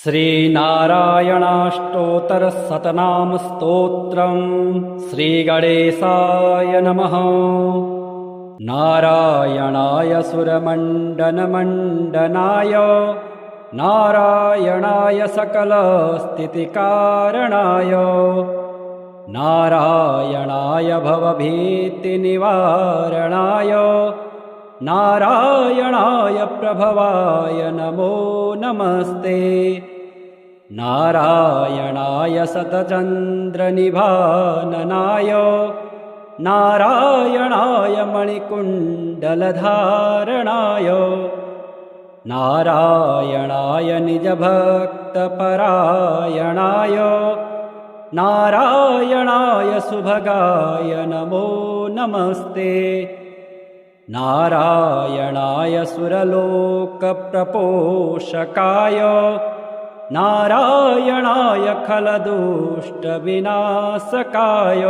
श्रीनारायणाष्टोत्तरशतनामस्तोत्रम् श्रीगणेशाय नमः। नारायणाय सुरमण्डनमण्डनाय नारायणाय सकलस्थितिकारणाय नारायणाय भवभीतिनिवारणाय नारायणाय प्रभवाय नमो नमस्ते। नारायणाय शतचन्द्रनिभाननाय नारायणाय मणिकुण्डलधारणाय नारायणाय निजभक्तपरायणाय नारायणाय सुभगाय नमो नमस्ते। नारायणाय सुरलोकप्रपोषकाय नारायणाय खलदुष्टविनाशकाय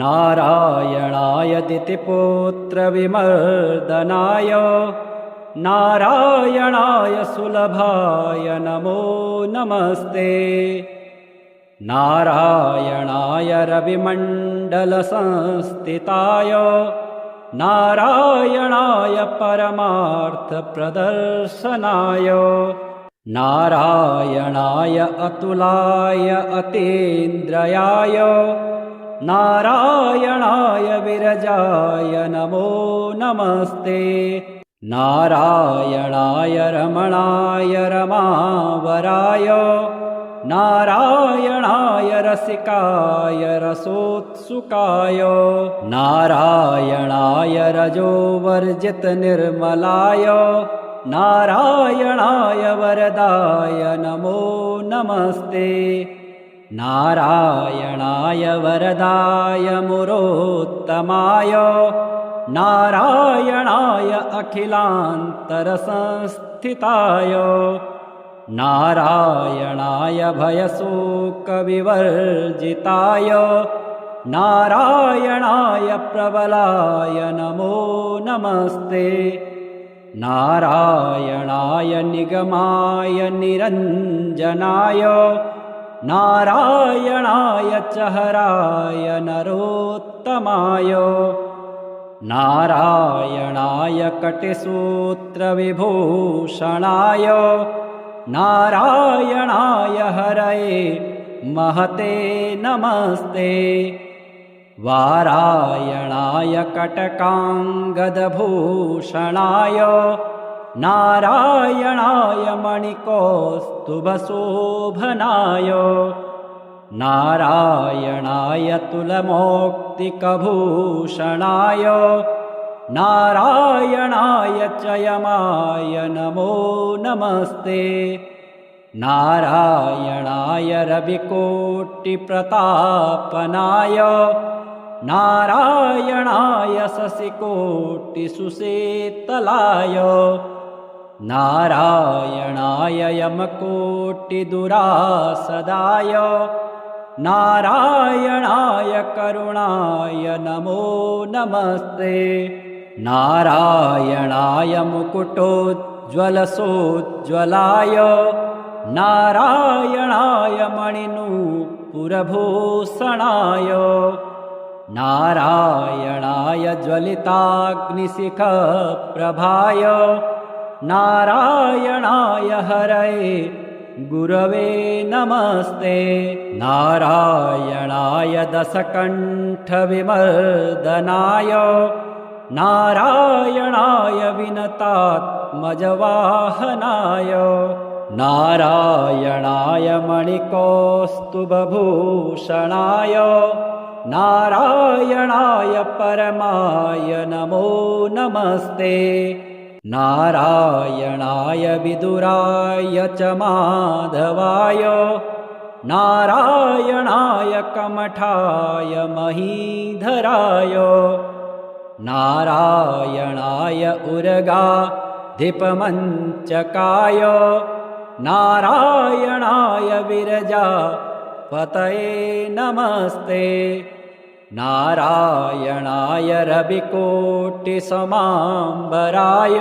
नारायणाय दितिपुत्रविमर्दनाय नारायणाय सुलभाय नमो नमस्ते। नारायणाय रविमण्डलसंस्थिताय नारायणाय परमार्थप्रदर्शनाय नारायणाय अतुलाय अतीन्द्रयाय नारायणाय विरजाय नमो नमस्ते। नारायणाय रमणाय रमावराय नारायणाय रसिकाय रसोत्सुकाय नारायणाय रजोवर्जितनिर्मलाय नारायणाय वरदाय नमो नमस्ते। नारायणाय वरदाय मुरोत्तमाय नारायणाय अखिलान्तरसंस्थिताय नारायणाय भयशोकविवर्जिताय नारायणाय प्रबलाय नमो नमस्ते। नारायणाय निगमाय निरञ्जनाय नारायणाय चहराय नरोत्तमाय नारायणाय कटिसूत्रविभूषणाय नारायणाय हरये महते नमस्ते। वारायणाय कटकाङ्गदभूषणाय नारायणाय मणिकौस्तुभशोभनाय नारायणाय तुलमौक्तिकभूषणाय नारायणाय चयमाय नमो नमस्ते। नारायणाय रविकोटिप्रतापनाय नारायणाय शशिकोटिसुशीतलाय नारायणाय यमकोटिदुरासदाय नारायणाय करुणाय नमो नमस्ते। नारायणाय मुकुटोज्ज्वलसोज्ज्वलाय नारायणाय मणिनूपुरभूषणाय नारायणाय ज्वलिताग्निशिखप्रभाय नारायणाय हरये गुरवे नमस्ते। नारायणाय दशकण्ठविमर्दनाय नारायणाय विनतात्मजवाहनाय नारायणाय मणिकौस्तुभभूषणाय नारायणाय परमाय नमो नमस्ते। नारायणाय विदुराय च माधवाय नारायणाय कमठाय महीधराय नारायणाय उर्गाधिपमञ्चकाय नारायणाय विरजापतये नमस्ते। नारायणाय रविकोटिसमाम्बराय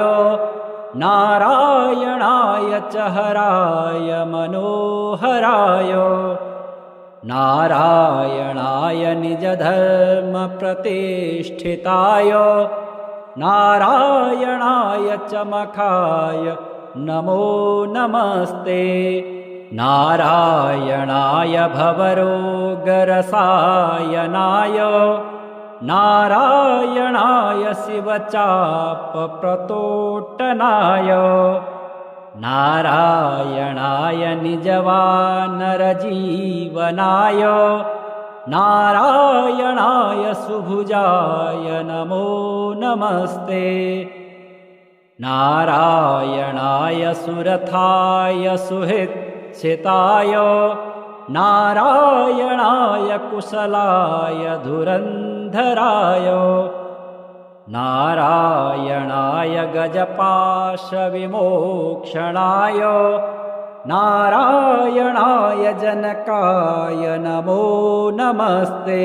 नारायणाय च हराय मनोहराय नारायणाय निजधर्मप्रतिष्ठिताय नारायणाय च मखाय नमो नमस्ते नारायणाय भवरोगरसायनाय नारायणाय शिवचापप्रतोट्टनाय नारायणाय निजवानरजीवनाय नारायणाय सुभुजाय नमो नमस्ते नारायणाय सुरथाय सुहृच्छिताय नारायणाय कुशलाय धुरन्धराय नारायणाय गजपाशविमोक्षणाय नारायणाय जनकाय नमो नमस्ते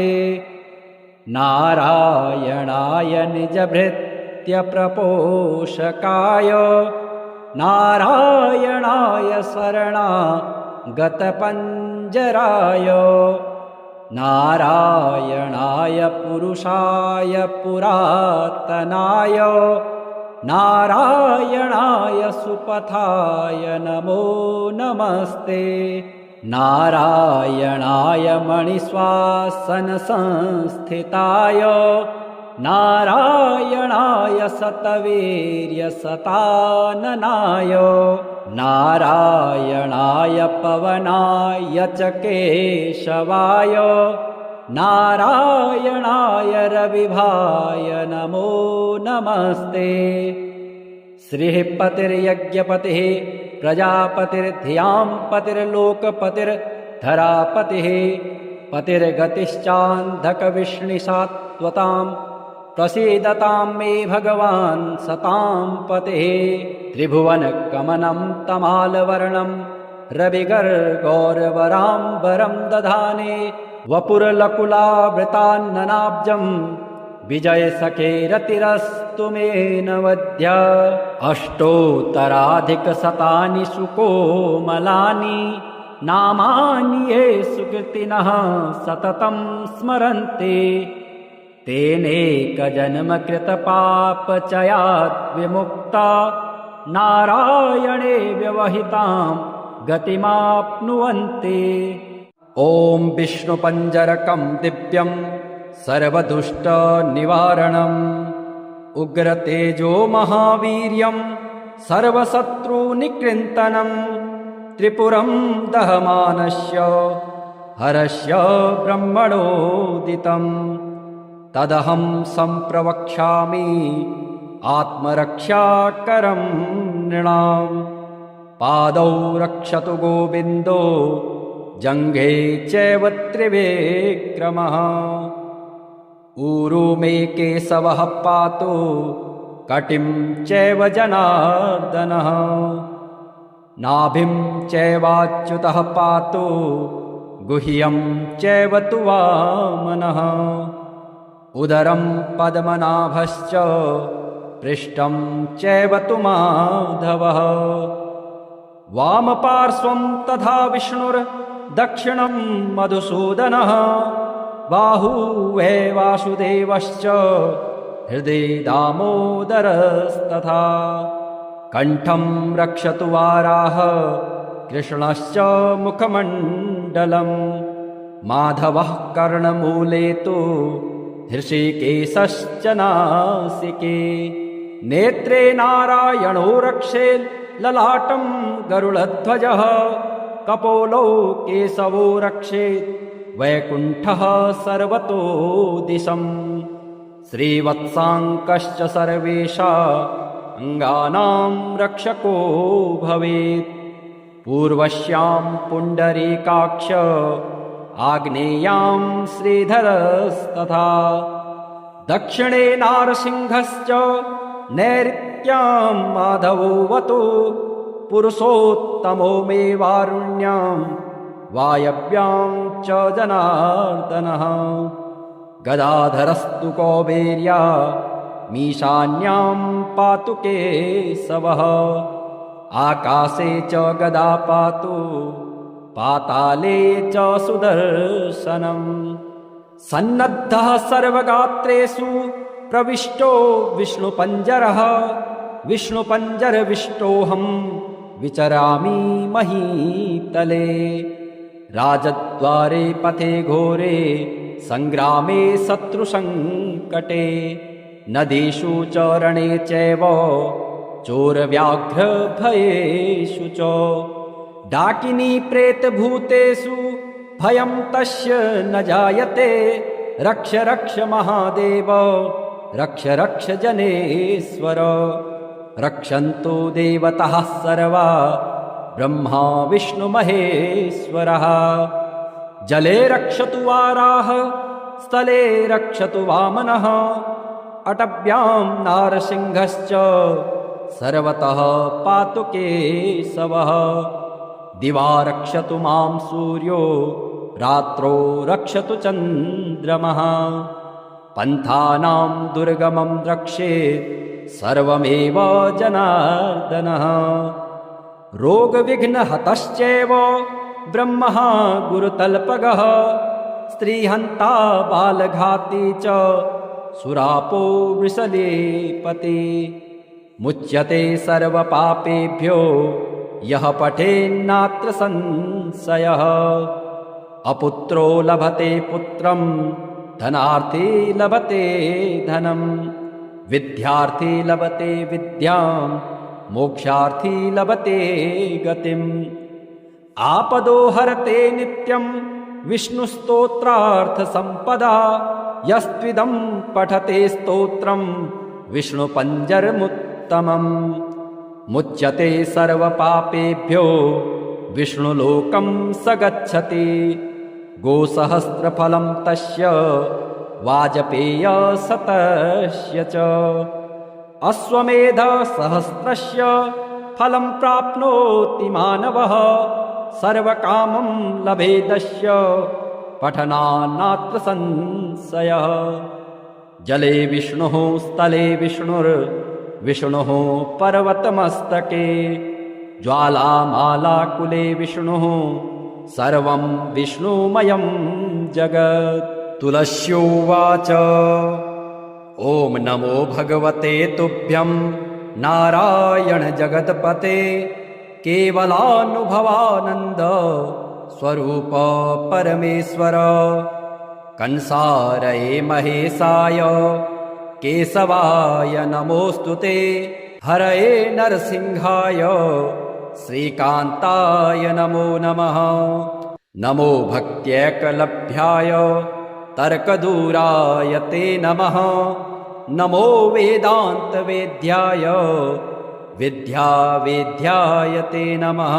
नारायणाय निजभृत्यप्रपोषकाय नारायणाय शरणागतपञ्जराय नारायणाय पुरुषाय पुरातनाय नारायणाय सुपथाय नमो नमस्ते नारायणाय मणिश्वासनसंस्थिताय नारायणाय शतवीर्यशताननाय नारायणाय पवनाय च केशवाय नारायणाय रविभाय नमो नमस्ते श्रीपतिर्यज्ञपतिः प्रजापतिर्धियां पतिर्लोकपतिर्धरापतिः पतिर्गतिश्चान्धकविष्णुसात्वतां प्रसीदतां मे भगवान् सतां पतिः त्रिभुवनकमनं तमालवर्णं रविगर्गौरवराम्बरं दधाने वपुरलकुलावृतान्ननाब्जं विजयसखेरतिरस्तु मे नवद्य अष्टोत्तराधिकशतानि सुकोमलानि नामानि ये सुकृतिनः सततं स्मरन्ति तेनेकजन्मकृतपापचयात् विमुक्ता नारायणे व्यवहितां गतिमाप्नुवन्ति ॐ विष्णुपञ्जरकं दिव्यं सर्वदुष्टनिवारणम् उग्रतेजो महावीर्यं सर्वशत्रुनिकृन्तनं त्रिपुरं दहमानस्य हरस्य ब्रह्मणोदितं तदहं सम्प्रवक्ष्यामि आत्मरक्षाकरं नृणाम् पादौ रक्षतु गोविन्दो जङ्घे चैव त्रिविक्रमः ऊरू मे केशवः पातु कटिं चैव जनार्दनः नाभिं चैवाच्युतः पातु गुह्यं चैव तु वामनः उदरं पद्मनाभश्च पृष्ठं चैव तु माधवः वामपार्श्वं तथा विष्णुर्दक्षिणं मधुसूदनः बाहुवे वासुदेवश्च हृदि दामोदरस्तथा कण्ठं रक्षतु वाराह कृष्णश्च मुखमण्डलं माधवः कर्णमूले तु हृषिकेशश्च नासिके नेत्रे नारायणो रक्षेत् ललाटं गरुडध्वजः कपोलौ केशवो रक्षेत् वैकुण्ठः सर्वतो दिशम् श्रीवत्साङ्कश्च सर्वेषां अङ्गानां रक्षको भवेत् पूर्वस्यां पुण्डरीकाक्ष आग्नेयां श्रीधरस्तथा दक्षिणे नारसिंहश्च नैऋत्यां माधवोऽवतु पुरुषोत्तमो मे वारुण्यां वायव्यां च जनार्दनः गदाधरस्तु कौबेर्या मीशान्यां पातु केशवः आकाशे च गदा पातु पाताले च सुदर्शनम् सन्नद्धः सर्वगात्रेषु प्रविष्टो विष्णुपञ्जरः विष्णुपञ्जरविष्टोऽहं विचरामि महीतले राजद्वारे पथे घोरे सङ्ग्रामे शत्रुसङ्कटे नदीषु च रणे चैव चोरव्याघ्रभयेषु च डाकिनी प्रेतभूतेषु भयं तस्य न जायते रक्ष रक्ष महादेव रक्ष रक्ष जनेश्वर रक्षन्तु देवताः सर्वा ब्रह्मा विष्णुमहेश्वरः जले रक्षतु वाराह स्थले रक्षतु वामनः अटव्यां नारसिंहश्च सर्वतः पातु केशवः दिवा रक्षतु मां सूर्यो रात्रौ रक्षतु चन्द्रमः पन्थानां दुर्गमं रक्षेत् सर्वमेव जनार्दनः रोगविघ्नहतश्चैव ब्रह्मः गुरुतल्पगः स्त्रीहन्ता बालघाती च सुरापो वृषलेपति मुच्यते सर्वपापेभ्यो यः पठेन्नात्र संशयः अपुत्रो लभते पुत्रं धनार्थी लभते धनं विद्यार्थी लभते विद्यां मोक्षार्थी लभते गतिम् आपदो हरते नित्यं विष्णुस्तोत्रार्थसम्पदा यस्त्विदं पठते स्तोत्रं विष्णुपञ्जरमुत्तमम् मुच्यते सर्वपापेभ्यो विष्णुलोकं स गच्छति गोसहस्रफलं तस्य वाजपेयशतस्य च अश्वमेधसहस्रस्य फलं प्राप्नोति मानवः सर्वकामं लभेदस्य पठनान्नात्र संशयः जले विष्णुः स्थले विष्णुर्विष्णुः पर्वतमस्तके ज्वालामालाकुले विष्णुः सर्वं विष्णुमयं जगत् तुलस्योवाच ॐ नमो भगवते तुभ्यं नारायण जगत्पते केवलानुभवानन्द स्वरूप परमेश्वर कंसारये महेशाय केशवाय नमोऽस्तुते हरये नरसिंहाय श्रीकान्ताय नमो नमः नमो भक्त्यैकलभ्याय तर्कदूराय ते नमः नमो वेदान्तवेद्याय विद्यावेद्याय ते नमः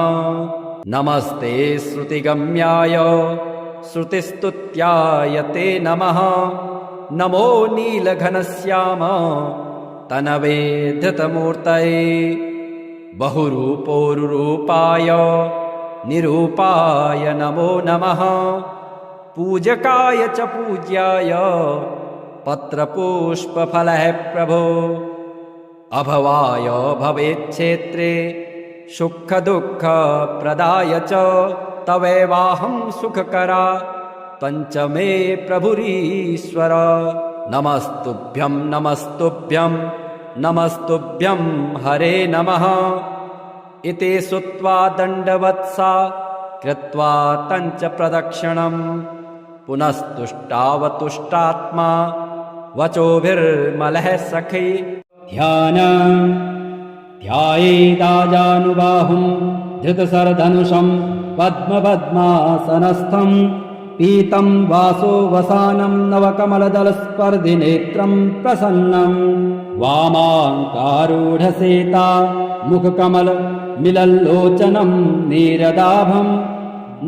नमस्ते श्रुतिगम्याय श्रुतिस्तुत्याय ते नमः नमो नीलघनश्याम तनवे धृतमूर्तये बहुरूपोरुरूपाय निरूपाय नमो नमः पूजकाय च पूज्याय पत्रपुष्पफलः प्रभो अभवाय भवेच्छेत्रे सुखदुःखप्रदाय च तवैवाहं सुखकरा पञ्चमे प्रभुरीश्वर नमस्तुभ्यं नमस्तुभ्यं नमस्तुभ्यं हरे नमः इति श्रुत्वा दण्डवत्सा कृत्वा तञ्च प्रदक्षिणं पुनस्तुष्टावतुष्टात्मा वचोभिर्मलः सखी ध्यायेदाजानुबाहुं धृतशरधनुषं पद्मपद्मासनस्थं पीतं वासो वसानं नवकमलदलस्पर्धिनेत्रं प्रसन्नं वामाङ्कारूढसेता मुखकमलमिलल्लोचनं नीरदाभं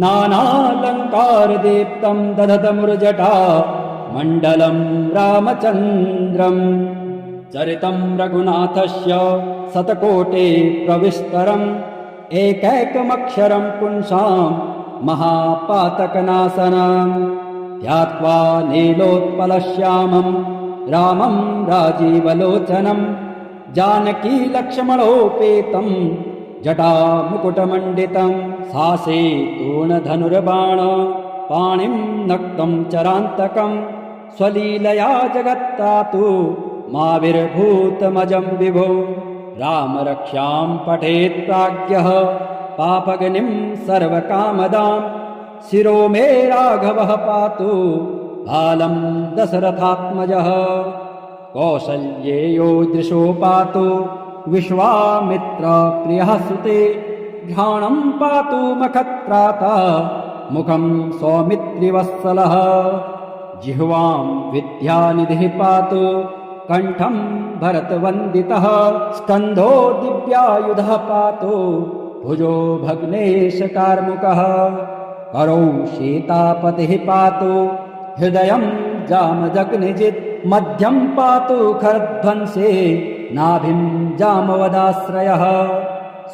नानालङ्कारदीप्तं दधतमुर्जटा मण्डलं रामचन्द्रम् चरितं रघुनाथस्य शतकोटे प्रविस्तरम् एकैकमक्षरं पुंसां महापातकनाशनं ध्यात्वा नीलोत्पलश्यामं रामं राजीवलोचनं जानकी लक्ष्मणोपेतं जटामुकुटमण्डितं सासे तूर्णधनुर्बाण पाणिं नक्तं चरान्तकं स्वलीलया जगत्तातु माविर्भूतमजं विभो रामरक्षां पठेत् प्राज्ञः पापग्निं सर्वकामदां शिरो मे राघवः पातु बालं दशरथात्मजः कौसल्येयो दृशो पातु विश्वामित्रप्रियः सुते घ्राणं पातु मखत्राता मुखं सौमित्रिवत्सलः जिह्वां विद्यानिधिः पातु कण्ठं भरतवन्दितः स्कन्धो दिव्यायुधः पातु भुजो भग्नेशकार्मुकः करौ सीतापतिः पातु हृदयं जामदग्निजित् मध्यं पातु खरध्वंसे नाभिं जामवदाश्रयः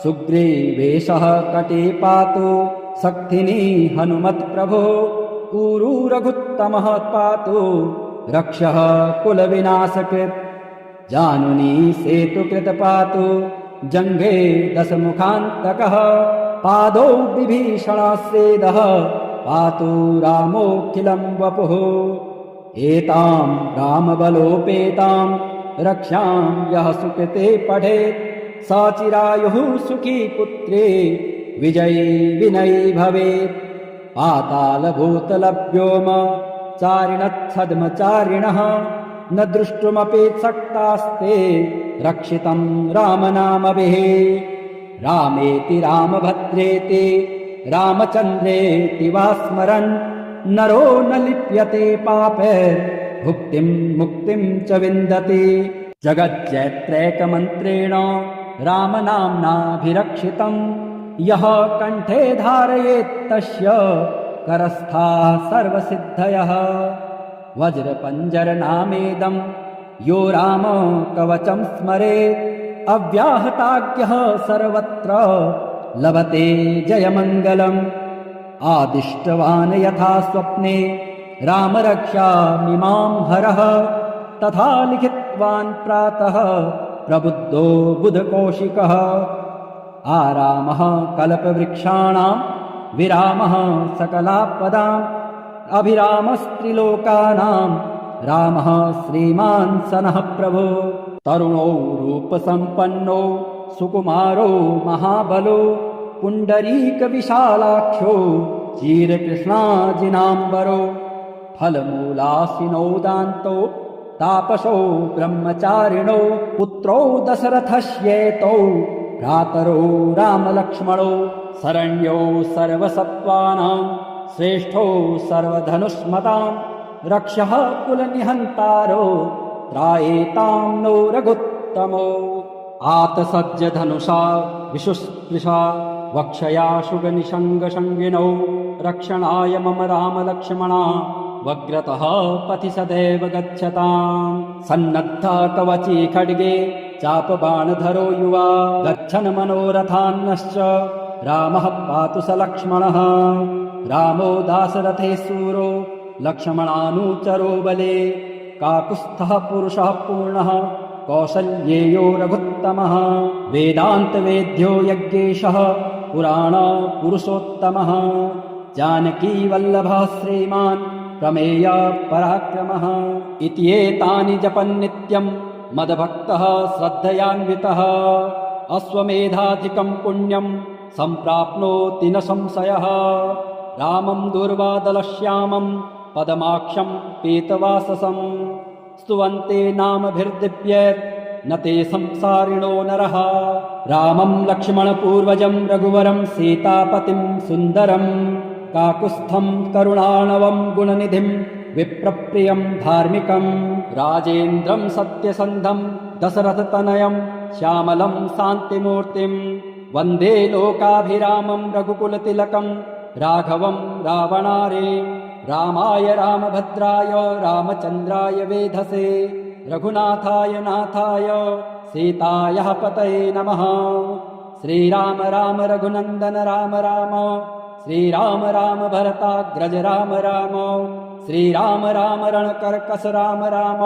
सुग्रीवेशः कटे पातु शक्तिनी हनुमत्प्रभो ऊरू रघुत्तमः पातु रक्षः कुलविनाशकृत् जानुनी सेतुकृत पातु जङ्घे दशमुखान्तकः पादौ विभीषणस्येदः पातु रामोऽखिलं वपुः एतां रामबलोपेतां रक्षां यः सुकृते पठेत् स चिरायुः सुखी पुत्रे विजयी विनयी भवेत् पातालभूतलव्योम चारिणच्छद्मचारिणः न दृष्टुमपेत्सक्तास्ते रक्षितं रामनामभिः रामेति रामभद्रेति रामचन्द्रेति वा स्मरन् नरो न लिप्यते पापैर्भुक्तिं मुक्तिं च विन्दति जगज्जैत्रैकमन्त्रेण रामनाम्नाभिरक्षितं यः कण्ठे धारयेत् तस्य करस्थाः सर्वसिद्धयः वज्रपञ्जरनामेदं यो राम कवचं स्मरेत् अव्याहताज्ञः सर्वत्र लभते जयमङ्गलम् आदिष्टवान् यथा स्वप्ने रामरक्षामिमां हरः तथा लिखितवान् प्रातः प्रबुद्धो बुधकौशिकः आरामः कल्पवृक्षाणां विरामः सकलापदाम् अभिरामस्त्रिलोकानां रामः श्रीमान् सनः प्रभो तरुणो रूपसम्पन्नो सुकुमारो महाबलो पुण्डरीकविशालाक्षो चीरकृष्णाजिनाम्बरो फलमूलासिनो दान्तो तापसो ब्रह्मचारिणो पुत्रो दशरथस्येतौ भ्रातरो रामलक्ष्मणो शरण्यो सर्वसत्त्वानां श्रेष्ठो सर्वधनुष्मतां रक्षः कुलनिहन्तारो त्रायेतां नो रघुत्तमो आतसज्जधनुषा विशुस्पृशा वक्षया शुगनिषङ्गशङ्गिनौ रक्षणाय मम रामलक्ष्मणा वग्रतः पथि सदैव गच्छताम् सन्नद्धा कवची खड्गे चापबाणधरो युवा गच्छन् मनोरथान्नश्च रामः पातु स लक्ष्मणः रामो दाशरथे सूरो लक्ष्मणानुचरो बले काकुत्स्थः पुरुषः पूर्णः कौसल्येयो रघुत्तमः वेदान्तवेद्यो यज्ञेशः पुराणपुरुषोत्तमः जानकीवल्लभः श्रीमान् प्रमेय पराक्रमः इत्येतानि जपन्नित्यं मदभक्तः श्रद्धयान्वितः अश्वमेधाधिकं पुण्यं सम्प्राप्नोति न संशयः रामं दूर्वादलश्यामं पदमाक्षं पीतवाससं स्तुवन्ते नामभिर्दिव्यैर्न ते संसारिणो नरः रामं लक्ष्मणपूर्वजं रघुवरं सीतापतिं सुन्दरं काकुत्स्थं करुणाणवं गुणनिधिं विप्रप्रियं धार्मिकं राजेन्द्रं सत्यसन्धं दशरथतनयं श्यामलं शान्तिमूर्तिं वन्दे लोकाभिरामं रघुकुलतिलकं राघवं रावणारें रामाय रामभद्राय रामचन्द्राय वेधसे रघुनाथाय नाथाय सीतायाः पतये नमः। श्रीराम राम रघुनन्दन राम राम श्रीराम राम भरताग्रज राम राम श्रीराम राम रणकर्कश राम राम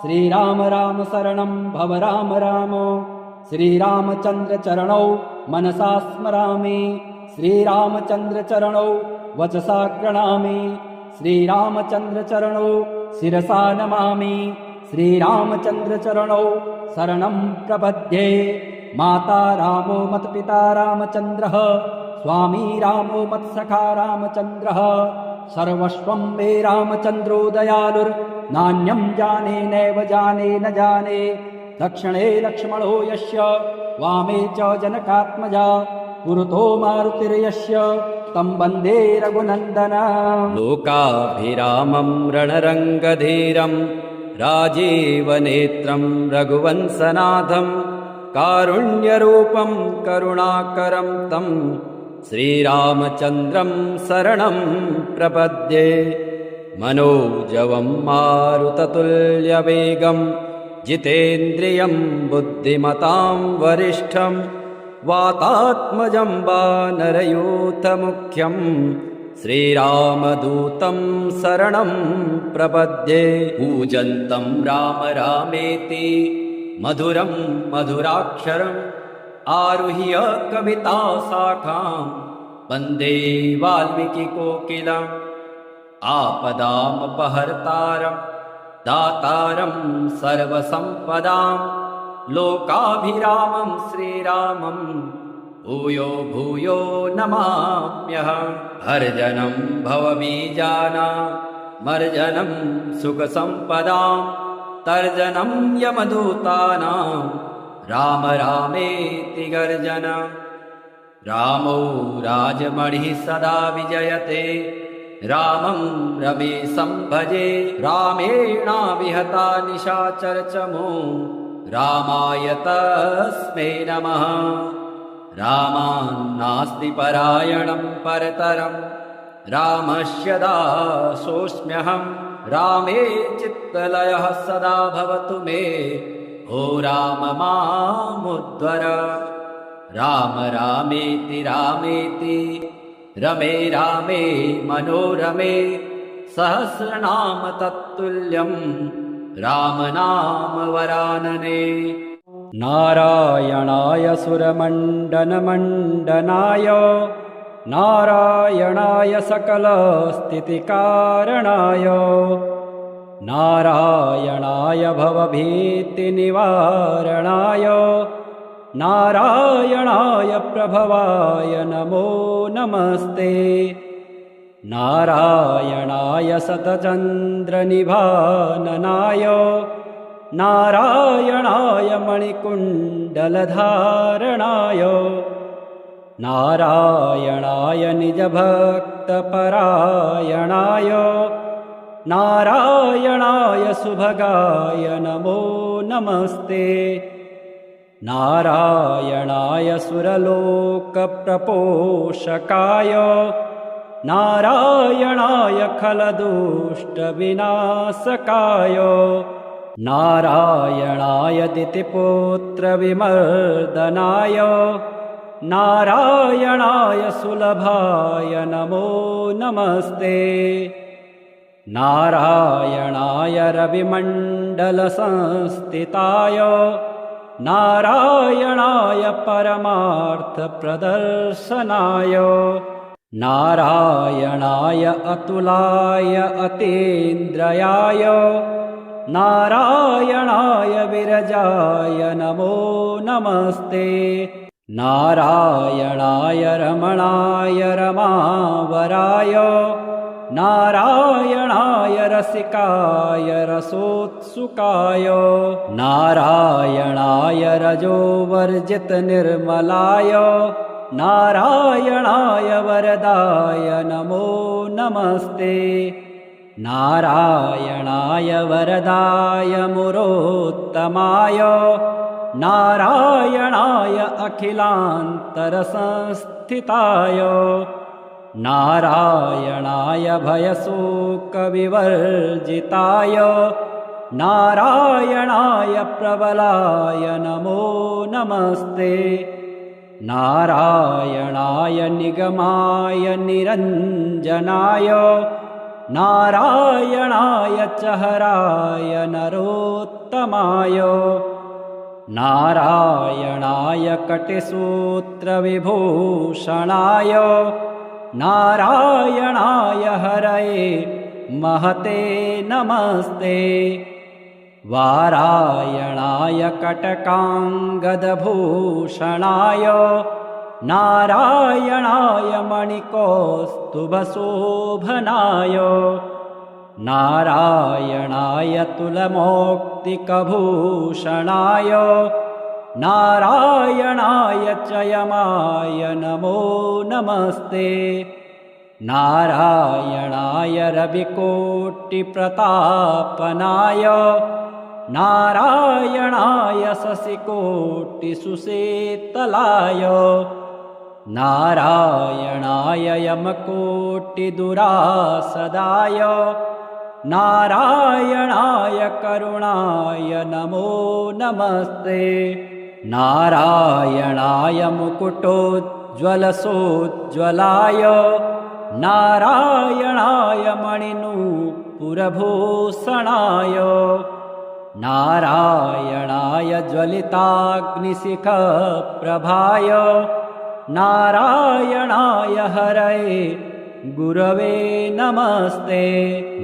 श्रीराम राम शरणं भव राम राम। श्रीरामचन्द्र चरणौ मनसा स्मरामि, श्रीरामचन्द्र चरणौ वचसा गृह्णामि, श्रीरामचन्द्र चरणौ शिरसा नमामि, श्रीरामचन्द्र चरणौ शरणं प्रपद्ये। माता रामो मत्पिता रामचन्द्रः, स्वामी रामो मत्सखा रामचन्द्रः, सर्वस्वं मे रामचन्द्रो दयालुर्नान्यं जाने नैव जाने न जाने। दक्षिणे लक्ष्मणो यस्य, वामे च जनकात्मजा, पुरतो मारुतिर्यस्य तं वन्दे रघुनन्दनम्। लोकाभिरामं रणरङ्गधीरं राजीवनेत्रं रघुवंशनाथं, कारुण्यरूपं करुणाकरं तं श्रीरामचन्द्रं शरणं प्रपद्ये। मनोजवं मारुततुल्यवेगं, जितेन्द्रियं बुद्धिमतां वरिष्ठं, वातात्मजं वानरयूथमुख्यं श्रीरामदूतं शरणं प्रपद्ये। कूजन्तं राम रामेति मधुरं मधुराक्षरम्, आरुह्य कविताशाखां वन्दे वाल्मीकिकोकिलम्। आपदामपहर्तारं दातारं सर्वसम्पदां, लोकाभिरामं श्रीरामं भूयो भूयो नमाम्यहम्। हर्जनं भवबीजानां मर्जनं सुखसम्पदां, तर्जनं यमदूतानां राम रामेति गर्जनम्। रामो राजमणिः सदा विजयते, रामं रमेशं भजे। रामेणाविहता निशाचरचमो, रामाय तस्मै नमः। रामान्नास्ति परायणं परतरं, रामस्य दासोऽस्म्यहम्। रामे चित्तलयः सदा भवतु मे, ओ राम मामुद्धर। राम रामेति रामेति रमे रामे मनोरमे, सहस्रनाम तत्तुल्यं राम नाम वरानने। नारायणाय सुरमण्डनमण्डनाय, नारायणाय सकलस्थितिकारणाय, नारायणाय भवभीतिनिवारणाय, नारायणाय प्रभवाय नमो नमस्ते। नारायणाय शतचन्द्रनिभाननाय, नारायणाय मणिकुण्डलधारणाय, नारायणाय निजभक्तपरायणाय, नारायणाय सुभगाय नमो नमस्ते। नारायणाय सुरलोकप्रपोषकाय, नारायणाय खलदुष्टविनाशकाय, नारायणाय दितिपुत्रविमर्दनाय, नारायणाय सुलभाय नमो नमस्ते। नारायणाय रविमण्डलसंस्थिताय, नारायणाय परमार्थप्रदर्शनाय, नारायणाय अतुलाय अतीन्द्रियाय, नारायणाय विरजाय नमो नमस्ते। नारायणाय रमणाय रमावराय, नारायणाय रसिकाय रसोत्सुकाय, नारायणाय रजोवर्जितनिर्मलाय, नारायणाय वरदाय नमो नमस्ते। नारायणाय वरदाय मुरोत्तमाय, नारायणाय अखिलान्तरसंस्थिताय, नारायणाय भयशोकविवर्जिताय, नारायणाय प्रबलाय नमो नमस्ते। नारायणाय निगमाय निरञ्जनाय, नारायणाय च हराय नरोत्तमाय नारायणाय कटिसूत्रविभूषणाय नारायणाय हरये महते नमस्ते वारायणाय कटकाङ्गदभूषणाय नारायणाय मणिकौस्तुभशोभनाय नारायणाय तुलमौक्तिकभूषणाय नारायणाय च यमाय नमो नमस्ते नारायणाय रविकोटिप्रतापनाय नारायणाय शशिकोटिसुशीतलाय नारायणाय यमकोटिदुरासदाय नारायणाय करुणाय नमो नमस्ते नारायणाय मुकुटोज्ज्वलसोज्ज्वलाय नारायणाय मणिनूपुरभूषणाय नारायणाय ज्वलिताग्निशिखप्रभाय नारायणाय हरये गुरवे नमस्ते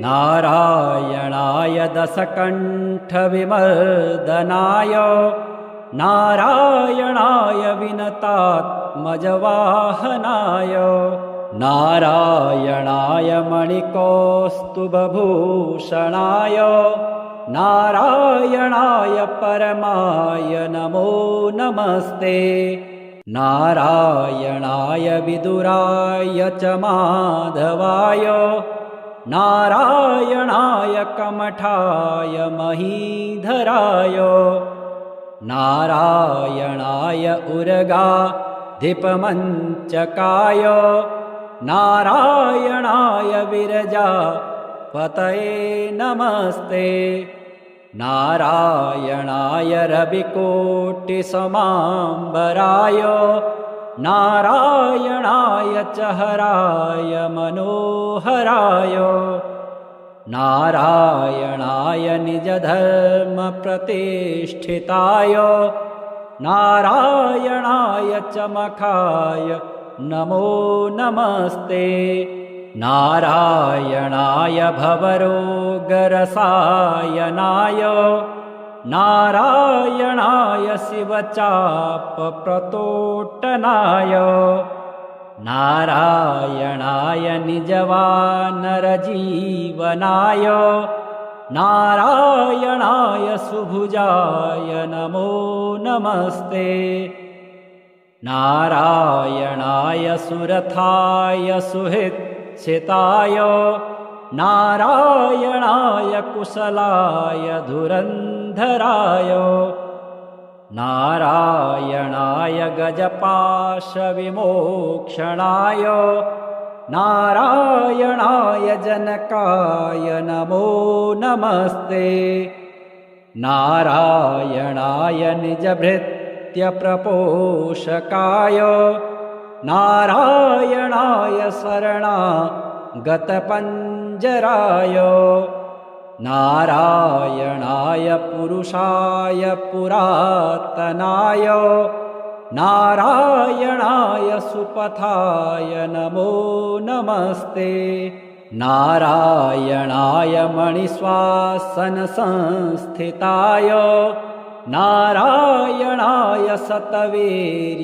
नारायणाय दशकण्ठविमर्दनाय नारायणाय विनतात्मजवाहनाय नारायणाय मणिकौस्तुभभूषणाय नारायणाय परमाय नमो नमस्ते नारायणाय विदुराय च माधवाय नारायणाय कमठाय महीधराय नारायणाय उर्गाधिपमञ्चकाय नारायणाय विरजापतये नमस्ते नारायणाय रविकोटिसमाम्बराय नारायणाय च हराय मनोहराय नारायणाय निजधर्मप्रतिष्ठिताय नारायणाय च मखाय नमो नमस्ते नारायणाय भवरोगरसायनाय नारायणाय शिवचापप्रतोट्टनाय नारायणाय निजवानरजीवनाय नारायणाय सुभुजाय नमो नमस्ते नारायणाय सुरथाय सुहृच्छिताय नारायणाय कुशलाय धुरन्धराय नारायणाय गजपाशविमोक्षणाय नारायणाय जनकाय नमो नमस्ते नारायणाय निजभृत्यप्रपोषकाय नारायणाय शरणागतपञ्जराय नारायणाय पुरुषाय पुरातनाय नारायणाय सुपथाय नमो नमस्ते नारायणाय मणिश्वासनसंस्थिताय नारायणाय शतवीर्यशताननाय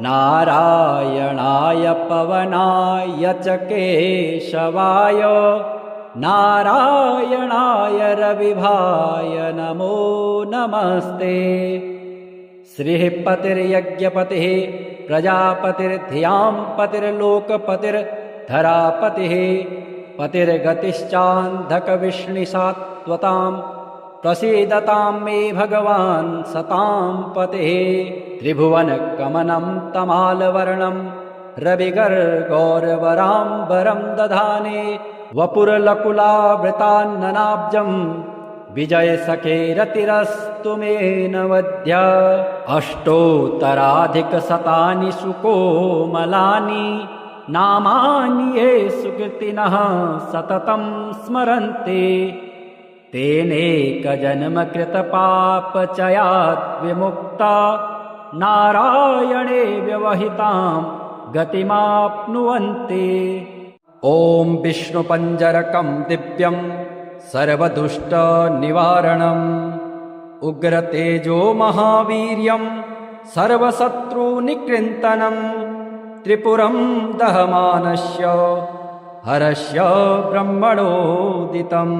नारायणाय पवनाय च केशवाय नारायणाय रविभाय नमो नमस्ते श्रीपतिर्यज्ञपतिः प्रजापतिर्धियां पतिर्लोकपतिर्धरापतिः पतिर्गतिश्चान्धकविष्णुसात्वतां प्रसीदतां मे भगवान् सतां पतिः त्रिभुवनकमनं तमालवर्णं रविगर्गौरवराम्बरं दधाने वपुरलकुलावृतान्ननाब्जं विजयसखेरतिरस्तु मे नवद्य अष्टोत्तराधिकशतानि सुकोमलानि नामानि ये सुकृतिनः सततं स्मरन्ति तेनेकजन्मकृतपापचयात् विमुक्ता नारायणे व्यवहितां गतिमाप्नुवन्ति। ॐ विष्णुपञ्जरकं दिव्यं सर्वदुष्टनिवारणम् उग्रतेजो महावीर्यं सर्वशत्रुनिकृन्तनं त्रिपुरं दहमानस्य हरस्य ब्रह्मणोदितं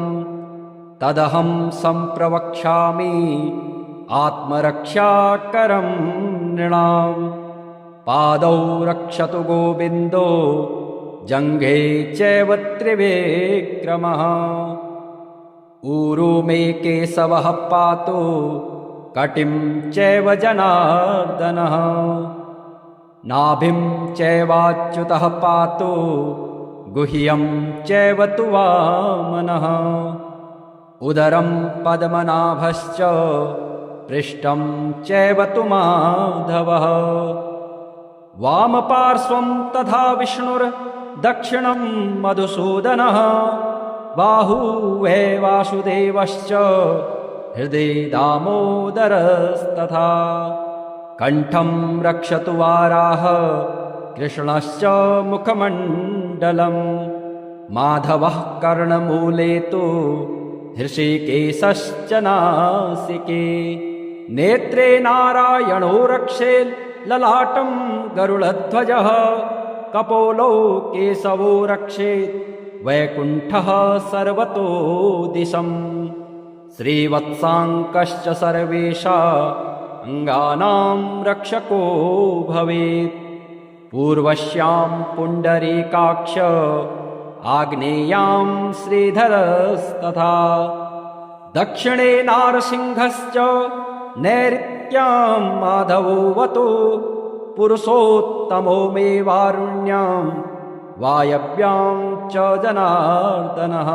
तदहं सम्प्रवक्ष्यामि आत्मरक्षाकरं नृणाम्। पादौ रक्षतु गोविन्दो जङ्घे चैव त्रिविक्रमः ऊरू मे केशवः पातु कटिं चैव जनार्दनः नाभिं चैवाच्युतः पातु गुह्यं चैव तु वामनः उदरं पद्मनाभश्च पृष्ठं चैव तु माधवः वामपार्श्वं तथा विष्णुर्दक्षिणं मधुसूदनः बाहुवे वासुदेवश्च हृदि दामोदरस्तथा कण्ठं रक्षतु वाराह कृष्णश्च मुखमण्डलं माधवः कर्णमूले तु हृषिकेशश्च नासिके नेत्रे नारायणो रक्षेत् ललाटं गरुडध्वजः कपोलो केशवो रक्षेत् वैकुण्ठः सर्वतो दिशम् श्रीवत्साङ्कश्च सर्वेषा अङ्गानां रक्षको भवेत् पूर्वस्यां पुण्डरीकाक्ष आग्नेयां श्रीधरस्तथा दक्षिणे नारसिंहश्च नैऋत्यां माधवोऽवतु पुरुषोत्तमो मे वारुण्यां वायव्यां च जनार्दनः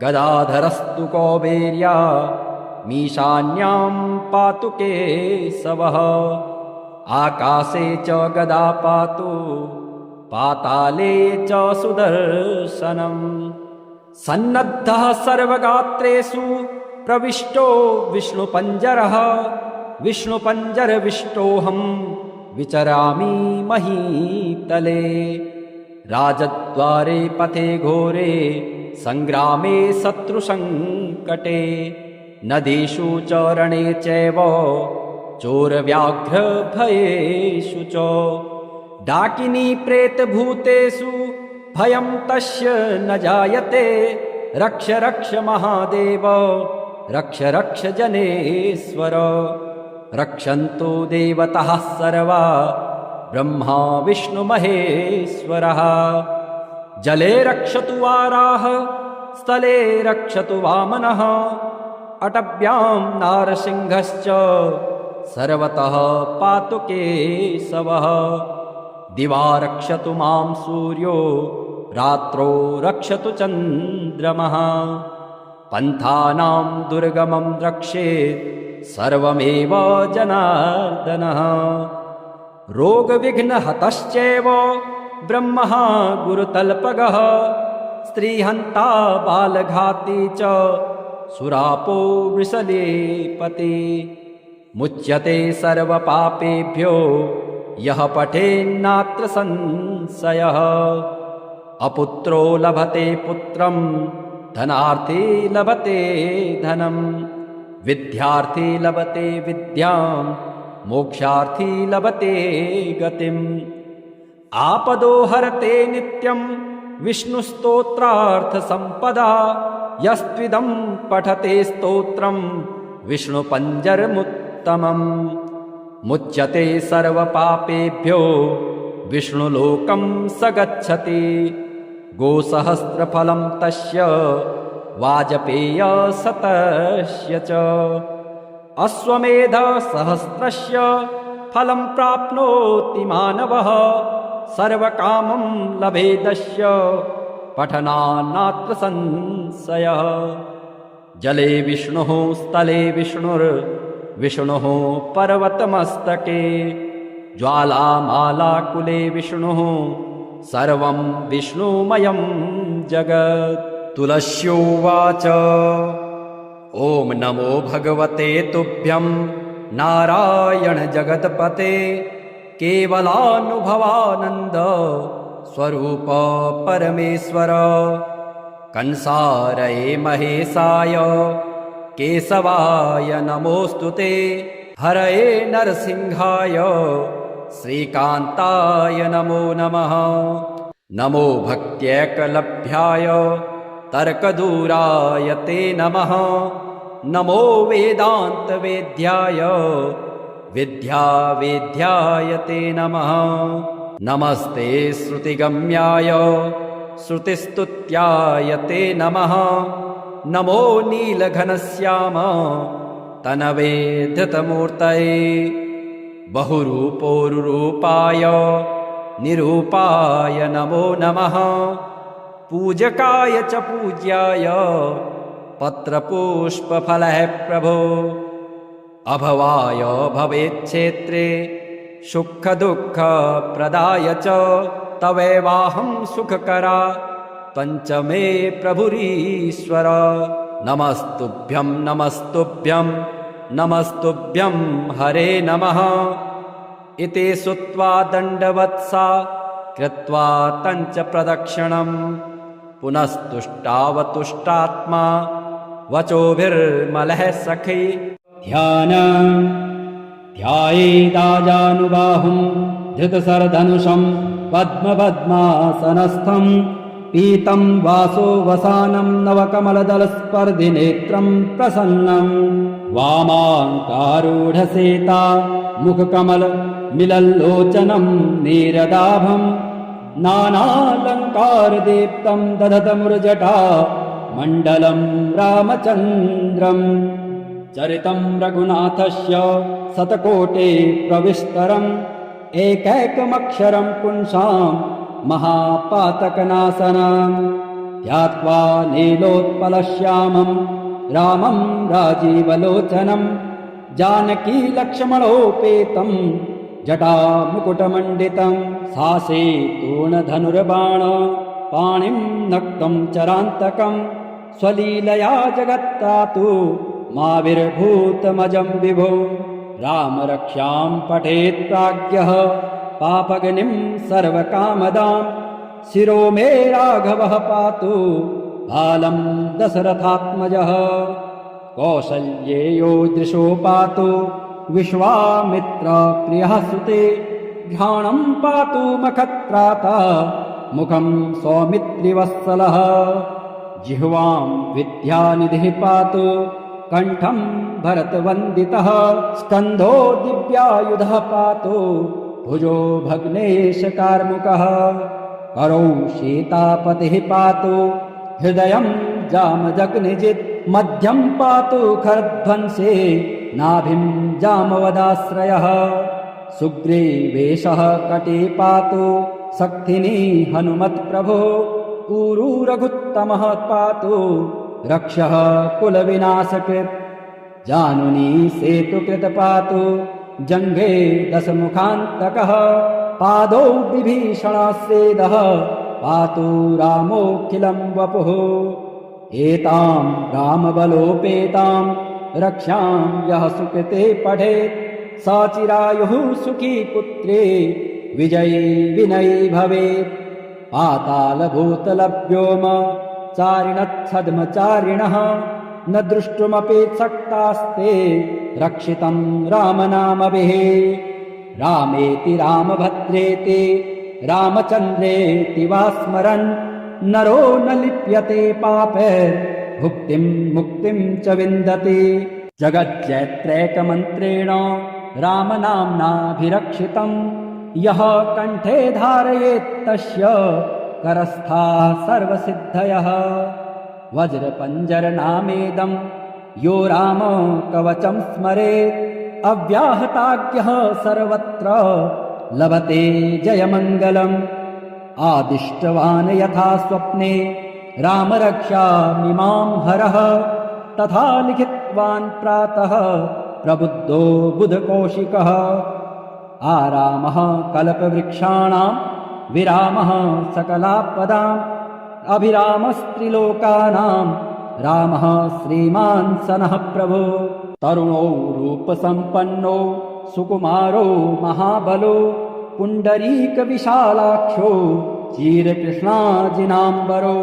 गदाधरस्तु कौबेर्या मीशान्यां पातु केशवः आकाशे च गदा पातु पाताले च सुदर्शनम् सन्नद्धः सर्वगात्रेषु प्रविष्टो विष्णुपञ्जरः विष्णुपञ्जरविष्टोऽहं विचरामि महीतले राजद्वारे पथे घोरे सङ्ग्रामे शत्रुसङ्कटे नदीषु च रणे चैव चोरव्याघ्रभयेषु च डाकिनी प्रेतभूतेषु भयं तस्य न जायते रक्ष रक्ष महादेव रक्ष रक्ष जनेश्वर रक्षन्तु देवताः सर्वा ब्रह्मा विष्णुमहेश्वरः जले रक्षतु वाराह स्थले रक्षतु वामनः अटव्यां नारसिंहश्च सर्वतः पातु केशवः दिवा रक्षतु मां सूर्यो रात्रौ रक्षतु चन्द्रमः पन्थानां दुर्गमं रक्षेत् सर्वमेव जनार्दनः रोगविघ्नहतश्चैव ब्रह्मः गुरुतल्पगः स्त्रीहन्ता बालघाती च सुरापो वृषलेपति मुच्यते सर्वपापेभ्यो यः पठेन्नात्र संशयः अपुत्रो लभते पुत्रं धनार्थी लभते धनं विद्यार्थी लभते विद्यां मोक्षार्थी लभते गतिम् आपदो हरते नित्यं विष्णुस्तोत्रार्थसम्पदा यस्त्विदं पठते स्तोत्रं विष्णुपञ्जरमुत्तमम् मुच्यते सर्वपापेभ्यो विष्णुलोकं स गच्छति गोसहस्रफलं तस्य वाजपेयशतस्य च अश्वमेधसहस्रस्य फलं प्राप्नोति मानवः सर्वकामं लभेदस्य पठनान्नात्र संशयः जले विष्णुः स्थले विष्णुर्विष्णुः पर्वतमस्तके ज्वालामालाकुले विष्णुः सर्वं विष्णुमयं जगत्। तुलस्योवाच ॐ नमो भगवते तुभ्यं नारायण जगत्पते केवलानुभवानन्द स्वरूप परमेश्वर। कंसारये महेशाय केशवाय नमोऽस्तुते। हरये नरसिंहाय श्रीकान्ताय नमो नमः। नमो भक्त्यैकलभ्याय तर्कदूराय ते नमः। नमो वेदान्तवेद्याय विद्यावेद्याय ते नमः। नमस्ते श्रुतिगम्याय श्रुतिस्तुत्याय ते नमः। नमो नीलघनश्याम तनवे धृतमूर्तये बहुरूपोरुरूपाय निरूपाय नमो नमः। पूजकाय च पूज्याय पत्रपुष्पफलः प्रभो। अभवाय भवेच्छेत्रे सुखदुःखप्रदाय च तवैवाहं सुखकरा पञ्चमे प्रभुरीश्वर। नमस्तुभ्यं नमस्तुभ्यं नमस्तुभ्यं हरे नमः। इति श्रुत्वा दण्डवत्सा कृत्वा तञ्च प्रदक्षिणम् पुनस्तुष्टावतुष्टात्मा वचोभिर्मलः सखी। ध्यायेदाजानुबाहुं धृतशरधनुषं पद्मपद्मासनस्थं पीतं वासो वसानं नवकमलदलस्पर्धिनेत्रं प्रसन्नं। वामाङ्कारूढसेता मुखकमलमिलल्लोचनं नीरदाभं नानालङ्कारदीप्तं दधतमुर्जटा मण्डलं रामचन्द्रम्। चरितं रघुनाथस्य शतकोटे प्रविस्तरम् एकैकमक्षरं पुंसां महापातकनाशनं। ध्यात्वा नीलोत्पलश्यामं रामं राजीवलोचनं जानकी लक्ष्मणोपेतं जटामुकुटमण्डितं। सासे तूर्णधनुर्बाण पाणिं नक्तं चरान्तकं स्वलीलया जगत्तातु माविर्भूतमजं विभो। रामरक्षां पठेत् प्राज्ञः पापगनिं सर्वकामदां। शिरो मे राघवः पातु बालं दशरथात्मजः। कौसल्येयो दृशो पातु विश्वामित्र प्रियः सुते। घ्राणं पातु मखत्राता मुखं सौमित्रिवत्सलः। जिह्वां विद्यानिधिः पातु कण्ठं भरतवन्दितः। स्कन्धो दिव्यायुधः पातु भुजो भग्नेशकार्मुकः। करौ सीतापतिः पातु हृदयं जामदग्निजित्। मध्यं पातु खरध्वंसे नाभिं जामवदाश्रयः। सुग्रीवेशः कटे पातु शक्तिनी हनुमत्प्रभो। ऊरू रघुत्तमः पातु रक्षः कुलविनाशकृत्। जानुनी सेतुकृत पातु जङ्घे दशमुखान्तकः। पादौ विभीषणस्येदः पातु रामोऽखिलं वपुः। एतां रामबलोपेतां रक्षां यः सुकृते पठेत् स चिरायुः सुखी पुत्रे विजयी विनयी भवेत्। पातालभूतलव्योम चारिणच्छद्मचारिणः न द्रष्टुमपेक्षक्तास्ते रक्षितं रामनामभिः। रामेति रामभद्रेति रामचन्द्रेति वा स्मरन् नरो न लिप्यते पापैर्भुक्तिं मुक्तिं च विन्दति। जगज्जैत्रैकमन्त्रेण रामनाम्नाभिरक्षितं यः कण्ठे धारयेत् तस्य करस्थाः सर्वसिद्धयः। वज्रपञ्जरनामेदं यो राम कवचं स्मरेत् अव्याहताज्ञः सर्वत्र लभते जयमङ्गलम्। आदिष्टवान् यथा स्वप्ने रामरक्षामिमां हरः तथा लिखितवान् प्रातः प्रबुद्धो बुधकौशिकः। आरामः कल्पवृक्षाणां विरामः सकलापदाम् अभिरामस्त्रिलोकानां रामः श्रीमान् सनः प्रभो तरुणो रूपसम्पन्नो सुकुमारो महाबलो पुण्डरीकविशालाक्षो चीरकृष्णाजिनाम्बरो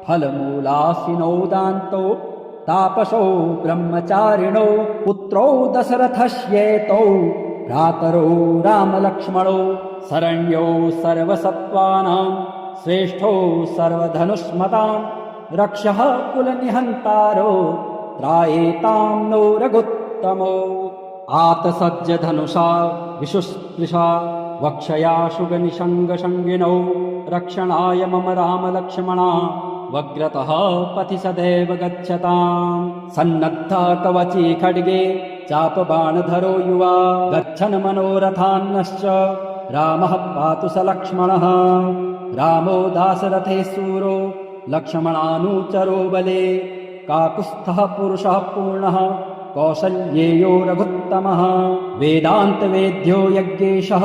फलमूलासिनो दान्तो तापसो ब्रह्मचारिणो पुत्रो दशरथस्येतौ भ्रातरो रामलक्ष्मणो शरण्यो सर्वसत्त्वानां श्रेष्ठो सर्वधनुष्मतां रक्षः कुलनिहन्तारो त्रायेतां नो रघुत्तमो आतसज्जधनुषा विशुस्पृशा वक्षया शुगनिषङ्गशङ्गिनौ रक्षणाय मम रामलक्ष्मणा वग्रतः पथि सदैव गच्छताम् सन्नद्धा कवची खड्गे चापबाणधरो युवा गच्छन् मनोरथान्नश्च रामः पातु स लक्ष्मणः रामो दाशरथे शूरो लक्ष्मणानुचरो बले काकुत्स्थः पुरुषः पूर्णः कौसल्येयो रघुत्तमः वेदान्तवेद्यो यज्ञेशः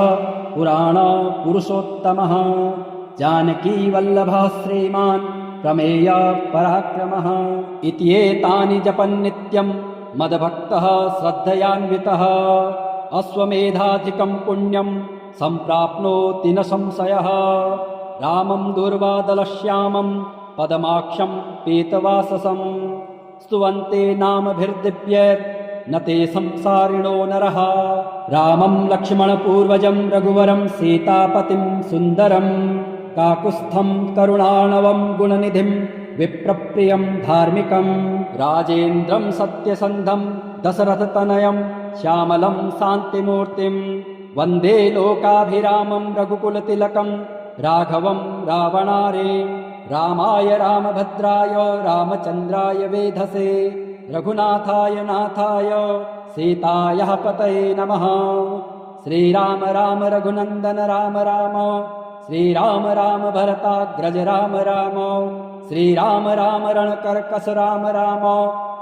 पुराणपुरुषोत्तमः जानकीवल्लभः श्रीमान् प्रमेय पराक्रमः इत्येतानि जपन्नित्यं मद्भक्तः श्रद्धयान्वितः अश्वमेधाधिकं पुण्यं सम्प्राप्नोति न संशयः रामं दुर्वादलश्यामं पदमाक्षं पीतवाससं स्तुवन्ते नामभिर्दिव्यैर् न ते संसारिणो नरः रामं लक्ष्मणपूर्वजं रघुवरं सीतापतिं सुन्दरं काकुत्स्थं करुणाणवं गुणनिधिं विप्रप्रियं धार्मिकं राजेन्द्रं सत्यसन्धं दशरथतनयं श्यामलं शान्तिमूर्तिं वन्दे लोकाभिरामं रघुकुलतिलकं राघवं रावणारे रामाय रामभद्राय रामचन्द्राय वेधसे रघुनाथाय नाथाय सीतायाः पतये नमः श्रीराम राम रघुनन्दन राम राम श्रीराम राम भरताग्रज राम राम श्रीराम राम रणकर्कश राम राम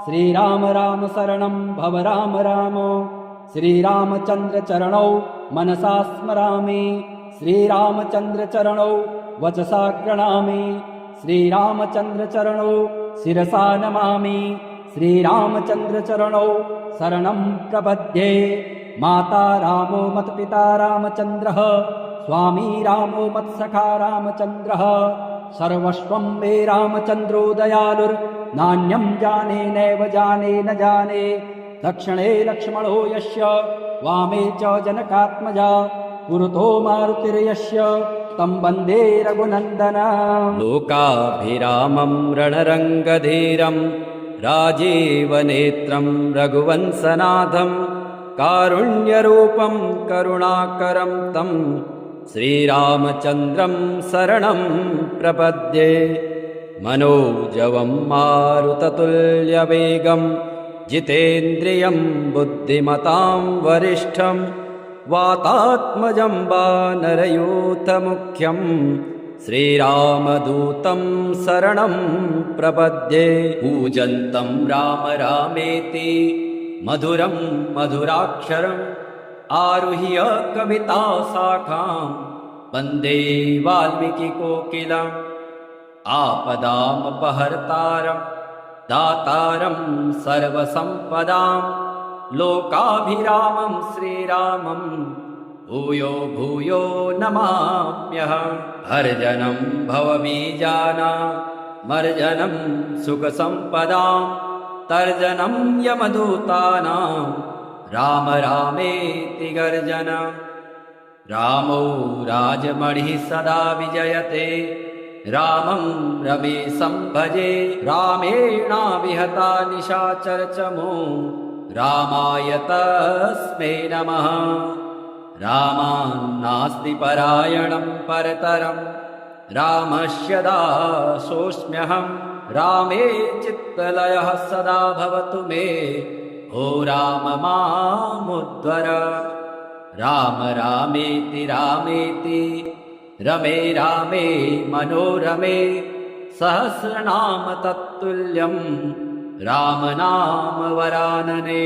श्रीराम राम शरणं भव राम राम श्रीरामचन्द्रचरणौ मनसा स्मरामि श्रीरामचन्द्रचरणौ वचसा गृणामि श्रीरामचन्द्रचरणौ शिरसा नमामि श्रीरामचन्द्रचरणौ शरणं प्रपद्ये माता रामो मत्पिता रामचन्द्रः स्वामी रामो मत्सखा रामचन्द्रः सर्वस्वं मे रामचन्द्रो दयालुर्नान्यं जाने नैव जाने न जाने दक्षिणे लक्ष्मणो यस्य वामे च जनकात्मजा पुरतो मारुतिर्यस्य तं वन्दे रघुनन्दनम् लोकाभिरामं रणरङ्गधीरं राजीवनेत्रं रघुवंशनाथं कारुण्यरूपं करुणाकरं तं श्रीरामचन्द्रं शरणं प्रपद्ये मनोजवं मारुततुल्यवेगं जितेन्द्रियं बुद्धिमतां वरिष्ठं वातात्मजं वानरयूथमुख्यं श्रीरामदूतं शरणं प्रपद्ये पूजन्तं राम रामेति मधुरं मधुराक्षरम् आरुह्य कविताशाखां वन्दे वाल्मीकिकोकिलम् आपदामपहर्तारं दातारं सर्वसम्पदां लोकाभिरामं श्रीरामं भूयो भूयो नमाम्यहं हर्जनं भवबीजानामर्जनं सुखसम्पदां तर्जनं यमदूतानां राम रामेति गर्जन रामो राजमणिः सदा विजयते रामं रमेशं भजे रामेणाविहता निशाचरचमो रामाय तस्मै नमः रामान्नास्ति परायणं परतरं रामस्य दासोऽस्म्यहं रामे चित्तलयः सदा भवतु मे ओ राम मामुद्धर राम रामेति रामेति रमे रामे मनोरमे सहस्रनाम तत्तुल्यं राम नाम वरानने।